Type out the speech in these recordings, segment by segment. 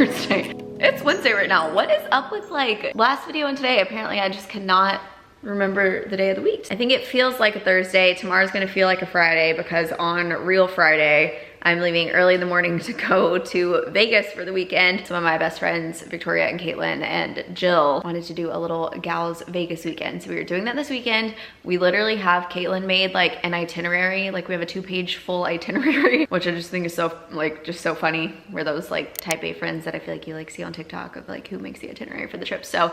Thursday. It's Wednesday right now. What is up with like last video and today? Apparently I just cannot remember the day of the week. I think it feels like a Thursday. Tomorrow's gonna feel like a Friday because on Real Friday, I'm leaving early in the morning to go to Vegas for the weekend. Some of my best friends, Victoria and Caitlin and Jill, wanted to do a little gals Vegas weekend. So we were doing that this weekend. We literally have Caitlin made like an itinerary. Like we have a 2-page full itinerary, which I just think is so like, just so funny. We're those like type A friends that I feel like you like see on TikTok of like who makes the itinerary for the trip. So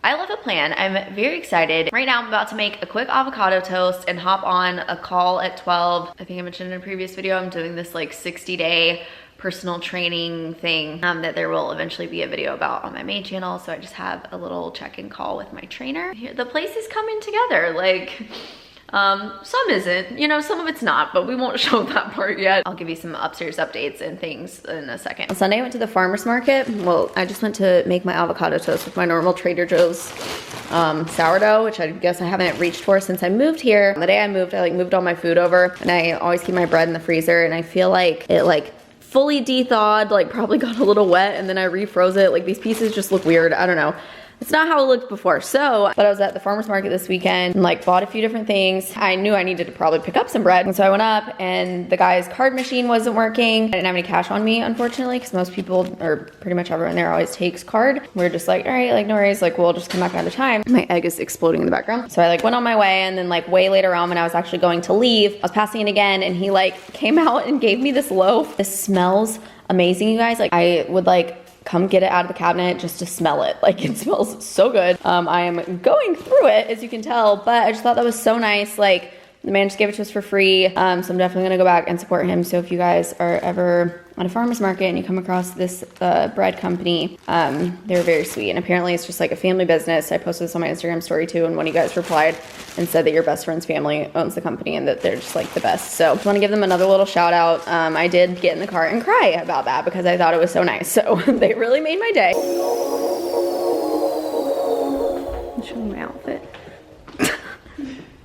I love the plan. I'm very excited. Right now I'm about to make a quick avocado toast and hop on a call at 12. I think I mentioned in a previous video, I'm doing this like 60-day personal training thing that there will eventually be a video about on my main channel. So I just have a little check-in call with my trainer. The place is coming together. Like, some isn't, you know, some of it's not, but we won't show that part yet. I'll give you some upstairs updates and things in a second. On Sunday I went to the farmer's market. Well, I just went to make my avocado toast with my normal Trader Joe's sourdough, which I guess I haven't reached for since I moved here. The day I moved all my food over, and I always keep my bread in the freezer, and I feel like it like fully de-thawed, like probably got a little wet, and then I refroze it. Like these pieces just look weird. I don't know. It's not how it looked before. So, but I was at the farmer's market this weekend and like bought a few different things. I knew I needed to probably pick up some bread. And so I went up and the guy's card machine wasn't working. I didn't have any cash on me, unfortunately, because most people, or pretty much everyone there always takes card. We're just like, all right, like no worries, like we'll just come back another time. My egg is exploding in the background. So I like went on my way, and then like way later on when I was actually going to leave, I was passing it again and he like came out and gave me this loaf. This smells amazing, you guys. Like I would like come get it out of the cabinet just to smell it. Like it smells so good. I am going through it, as you can tell, but I just thought that was so nice. Like the man just gave it to us for free. So I'm definitely gonna go back and support him. So if you guys are ever at a farmer's market and you come across this bread company, they're very sweet. And apparently it's just like a family business. I posted this on my Instagram story too, and one of you guys replied and said that your best friend's family owns the company and that they're just like the best. So I wanna give them another little shout out. I did get in the car and cry about that because I thought it was so nice. So they really made my day. I'll show you my outfit.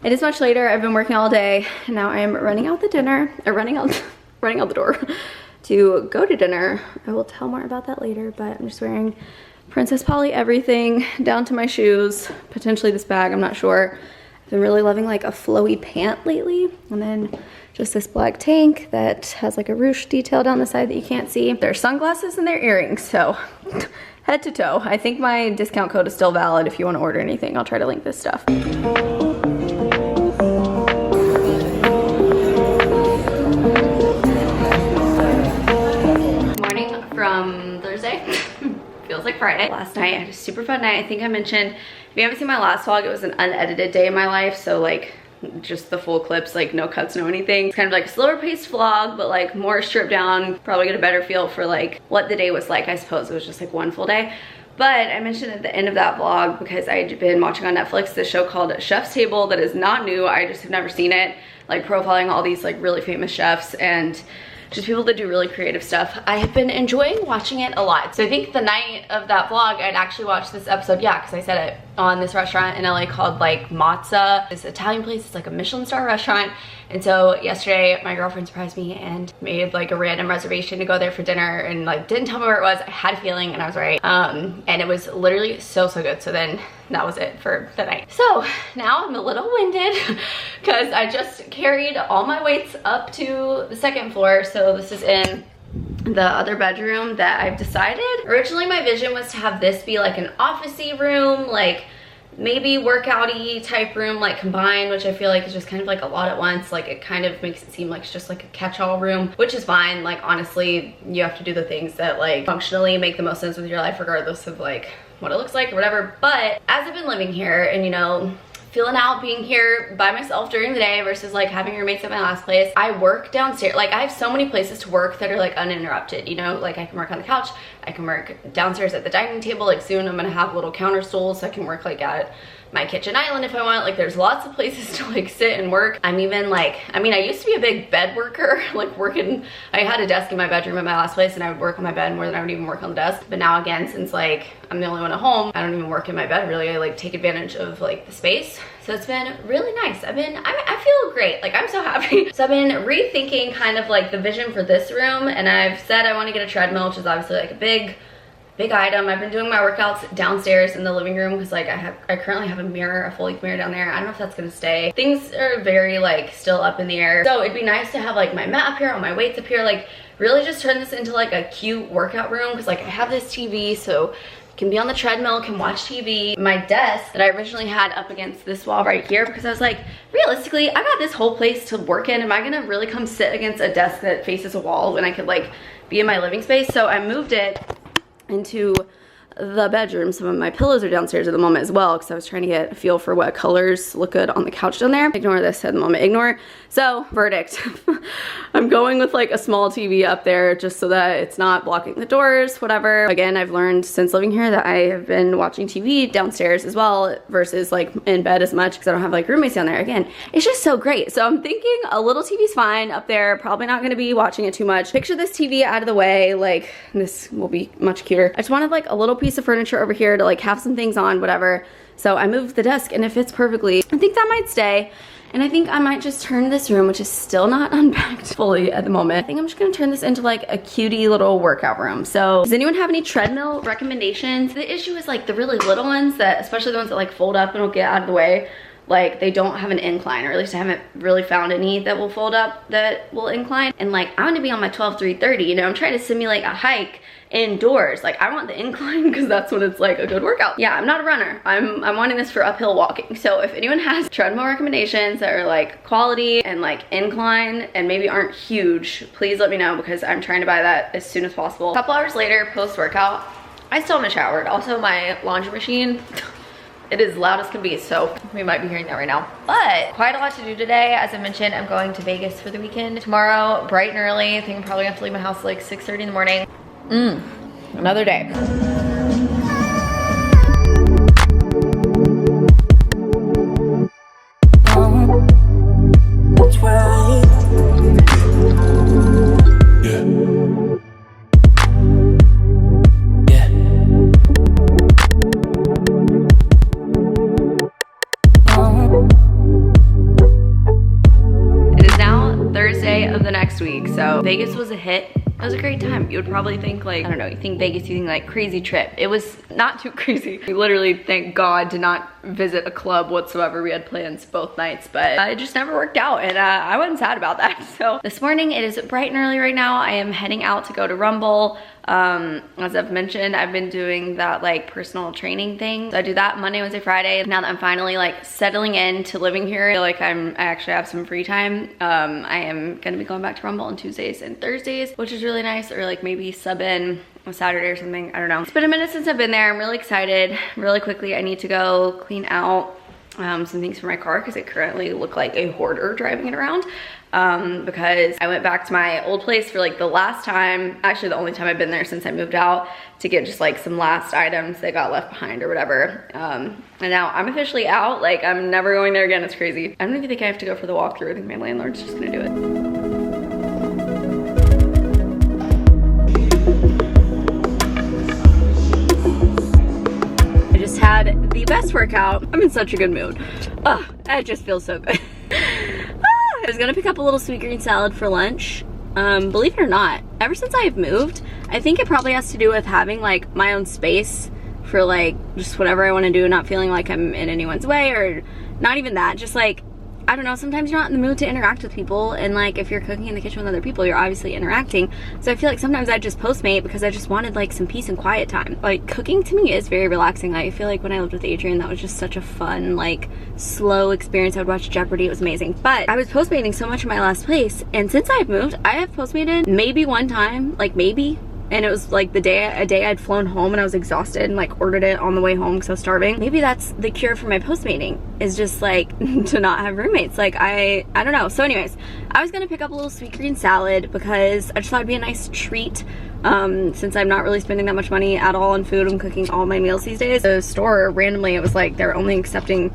It is much later. I've been working all day and now I am running out the dinner, or running out the door to go to dinner. I will tell more about that later, but I'm just wearing Princess Polly everything down to my shoes, potentially this bag, I'm not sure. I've been really loving like a flowy pant lately, and then just this black tank that has like a ruche detail down the side that you can't see. There's sunglasses and their earrings, so head to toe. I think my discount code is still valid if you want to order anything. I'll try to link this stuff. From Thursday. Feels like Friday. Last night I had a super fun night. I think I mentioned, if you haven't seen my last vlog, it was an unedited day in my life, so like just the full clips, like no cuts, no anything. It's kind of like a slower paced vlog, but like more stripped down. Probably get a better feel for like what the day was like. I suppose it was just like one full day. But I mentioned at the end of that vlog, because I'd been watching on Netflix this show called Chef's Table that is not new. I just have never seen it. Like profiling all these like really famous chefs and just people that do really creative stuff. I have been enjoying watching it a lot. So I think the night of that vlog, I'd actually watched this episode, yeah, because I said it, on this restaurant in LA called like Matza. This Italian place, it's like a Michelin star restaurant. And so yesterday, my girlfriend surprised me and made like a random reservation to go there for dinner, and like didn't tell me where it was. I had a feeling and I was right. And it was literally so good. So then that was it for the night. So now I'm a little winded because I just carried all my weights up to the second floor. So this is in the other bedroom that I've decided. Originally my vision was to have this be like an office-y room, like maybe workout-y type room, like combined, which I feel like is just kind of like a lot at once. Like it kind of makes it seem like it's just like a catch-all room, which is fine. Like honestly, you have to do the things that like functionally make the most sense with your life regardless of like what it looks like or whatever. But as I've been living here and, you know, feeling out being here by myself during the day versus like having roommates at my last place, I work downstairs. Like I have so many places to work that are like uninterrupted, you know, like I can work on the couch, I can work downstairs at the dining table. Like soon I'm gonna have little counter stools so I can work like at my kitchen island if I want. Like there's lots of places to like sit and work. I'm even like, I mean, I used to be a big bed worker, like working, I had a desk in my bedroom at my last place and I would work on my bed more than I would even work on the desk. But now again, since like I'm the only one at home, I don't even work in my bed really. I like take advantage of like the space. So it's been really nice. I feel great. Like I'm so happy. So I've been rethinking kind of like the vision for this room, and I've said I want to get a treadmill, which is obviously like a big item. I've been doing my workouts downstairs in the living room because like I currently have a mirror, a full length mirror down there. I don't know if that's gonna stay. Things are very like still up in the air. So it'd be nice to have like my mat up here, all my weights up here, like really just turn this into like a cute workout room because like I have this TV, so can be on the treadmill, can watch TV. My desk that I originally had up against this wall right here because I was like, realistically, I got this whole place to work in. Am I gonna really come sit against a desk that faces a wall when I could like be in my living space? So I moved it into the bedroom. Some of my pillows are downstairs at the moment as well because I was trying to get a feel for what colors look good on the couch down there. Ignore this at the moment, ignore. So verdict, I'm going with like a small TV up there just so that it's not blocking the doors, whatever. Again, I've learned since living here that I have been watching TV downstairs as well versus like in bed as much because I don't have like roommates down there. Again, it's just so great. So I'm thinking a little TV's fine up there. Probably not gonna be watching it too much. Picture this TV out of the way. Like this will be much cuter. I just wanted like a little piece of furniture over here to like have some things on, whatever. So I moved the desk and it fits perfectly. I think that might stay. And I think I might just turn this room, which is still not unpacked fully at the moment. I think I'm just gonna turn this into like a cutie little workout room. So does anyone have any treadmill recommendations? The issue is like the really little ones that, especially the ones that like fold up and will get out of the way, like they don't have an incline, or at least I haven't really found any that will fold up that will incline. And like I want to be on my 12-3-30, you know, I'm trying to simulate a hike indoors. Like I want the incline because that's when it's like a good workout. Yeah, I'm not a runner. I'm wanting this for uphill walking. So if anyone has treadmill recommendations that are like quality and like incline and maybe aren't huge, please let me know because I'm trying to buy that as soon as possible. A couple hours later, post-workout, I still haven't showered. Also my laundry machine, it is loud as can be, so we might be hearing that right now. But quite a lot to do today. As I mentioned, I'm going to Vegas for the weekend. Tomorrow, bright and early. I think I'm probably gonna have to leave my house at like 6:30 in the morning. Another day. It is now Thursday of the next week, so Vegas was a hit. It was a great time. You would probably think like, I don't know, you think Vegas, you think like crazy trip. It was not too crazy. We literally, thank God, did not visit a club whatsoever. We had plans both nights, but it just never worked out, and I wasn't sad about that. So this morning, it is bright and early right now. I am heading out to go to Rumble. As I've mentioned, I've been doing that like personal training thing. So I do that Monday, Wednesday, Friday. Now that I'm finally like settling into living here, I feel like I actually have some free time. I am gonna be going back to Rumble on Tuesdays and Thursdays, which is really nice, or like maybe sub in on Saturday or something. I don't know. It's been a minute since I've been there. I'm really excited. Really quickly, I need to go clean out some things for my car because I currently look like a hoarder driving it around. Because I went back to my old place for like the last time, actually the only time I've been there since I moved out, to get just like some last items that got left behind or whatever. And now I'm officially out. Like I'm never going there again. It's crazy. I don't even think I have to go for the walkthrough. I think my landlord's just gonna do it. Had the best workout. I'm in such a good mood. Oh, I just feel so good. I was gonna pick up a little sweet green salad for lunch. Believe it or not, ever since I've moved, I think it probably has to do with having like my own space for like just whatever I want to do, not feeling like I'm in anyone's way, or not even that, just like, I don't know, sometimes you're not in the mood to interact with people, and like if you're cooking in the kitchen with other people, you're obviously interacting. So I feel like sometimes I just Postmate because I just wanted like some peace and quiet time. Like cooking to me is very relaxing. I feel like when I lived with Adrian, that was just such a fun, like slow experience. I would watch Jeopardy, it was amazing. But I was Postmating so much in my last place, and since I've moved, I have Postmated maybe one time, like maybe. And it was like a day I'd flown home and I was exhausted and like ordered it on the way home because I was starving. Maybe that's the cure for my Postmating, is just like to not have roommates. Like I don't know. So anyways, I was gonna pick up a little sweet green salad because I just thought it'd be a nice treat since I'm not really spending that much money at all on food. I'm cooking all my meals these days. The store, randomly, it was like they're only accepting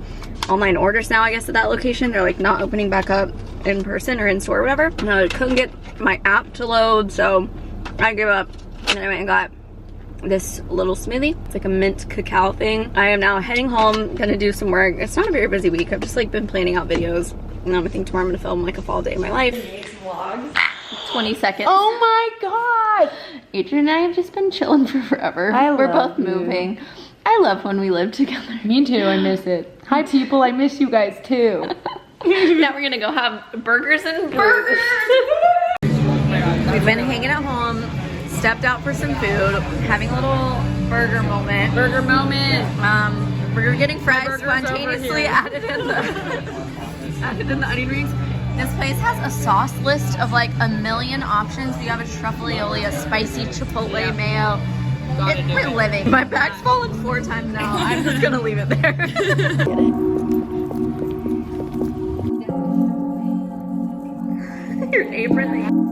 online orders now, I guess, at that location. They're like not opening back up in person or in store or whatever. And I couldn't get my app to load, so I gave up. And then I went and got this little smoothie. It's like a mint cacao thing. I am now heading home, gonna do some work. It's not a very busy week. I've just like been planning out videos. And I think tomorrow I'm gonna film like a fall day in my life. Vlogs. 20 seconds. Oh my god! Adrian and I have just been chilling for forever. We're both moving. I love when we live together. Me too, I miss it. Hi people, I miss you guys too. Now we're gonna go have burgers and burgers. We've been hanging at home, stepped out for some food, having a little burger moment. Burger moment. We're getting fries spontaneously added in the onion rings. This place has a sauce list of like a million options. You have a truffle aioli, a spicy chipotle mayo. We're living. My bag's fallen 4 times now. I'm just gonna leave it there. Your apron.